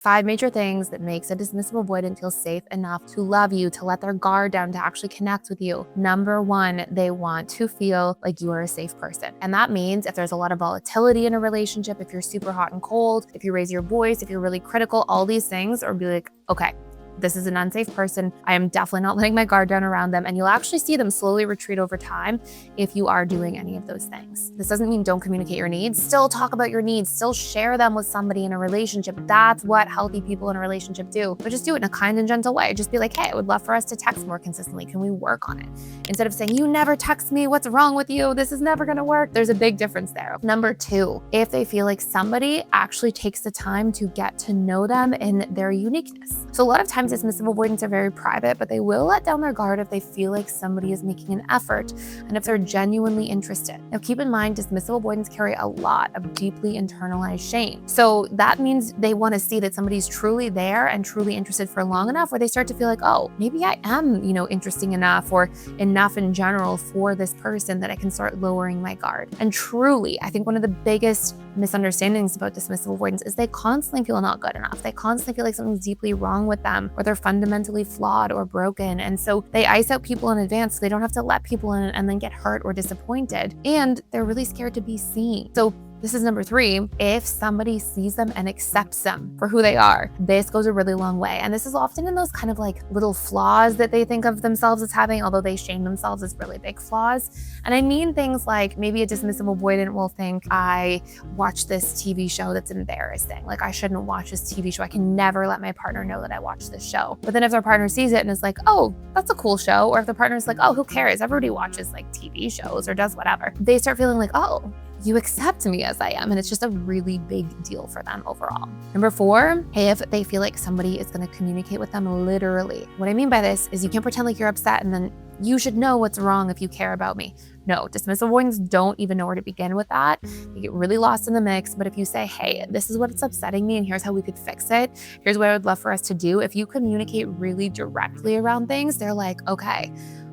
5 major things that makes a dismissive avoidant feel safe enough to love you, to let their guard down, to actually connect with you. Number 1, they want to feel like you are a safe person. And that means if there's a lot of volatility in a relationship, if you're super hot and cold, if you raise your voice, if you're really critical, all these things are be like, okay, this is an unsafe person. I am definitely not letting my guard down around them. And you'll actually see them slowly retreat over time if you are doing any of those things. This doesn't mean don't communicate your needs. Still talk about your needs. Still share them with somebody in a relationship. That's what healthy people in a relationship do. But just do it in a kind and gentle way. Just be like, hey, I would love for us to text more consistently. Can we work on it? Instead of saying, you never text me. What's wrong with you? This is never going to work. There's a big difference there. Number 2, if they feel like somebody actually takes the time to get to know them in their uniqueness. So a lot of times dismissive avoidants are very private, but they will let down their guard if they feel like somebody is making an effort and if they're genuinely interested. Now, keep in mind, dismissive avoidants carry a lot of deeply internalized shame. So that means they want to see that somebody's truly there and truly interested for long enough where they start to feel like, oh, maybe I am, interesting enough or enough in general for this person that I can start lowering my guard. And truly, I think one of the biggest misunderstandings about dismissive avoidance is they constantly feel not good enough. They constantly feel like something's deeply wrong with them or they're fundamentally flawed or broken. And so they ice out people in advance so they don't have to let people in and then get hurt or disappointed. And they're really scared to be seen. So this is number 3. If somebody sees them and accepts them for who they are, this goes a really long way. And this is often in those kind of like little flaws that they think of themselves as having, although they shame themselves as really big flaws. And I mean things like maybe a dismissive avoidant will think, I watch this TV show that's embarrassing. Like I shouldn't watch this TV show. I can never let my partner know that I watch this show. But then if their partner sees it and is like, oh, that's a cool show. Or if the partner's like, oh, who cares? Everybody watches like TV shows or does whatever. They start feeling like, oh, you accept me as I am. And it's just a really big deal for them overall. Number 4, if they feel like somebody is going to communicate with them literally. What I mean by this is you can't pretend like you're upset and then you should know what's wrong if you care about me. No, dismissive avoidants don't even know where to begin with that. They get really lost in the mix. But if you say, hey, this is what's upsetting me and here's how we could fix it. Here's what I would love for us to do. If you communicate really directly around things, they're like, okay,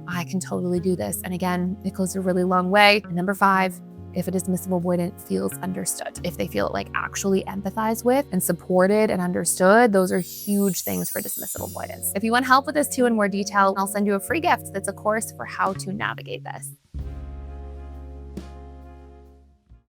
I can totally do this. And again, it goes a really long way. And number 5, if a dismissive avoidant feels understood, if they feel like actually empathized with and supported and understood, those are huge things for dismissive avoidance. If you want help with this too in more detail, I'll send you a free gift that's a course for how to navigate this.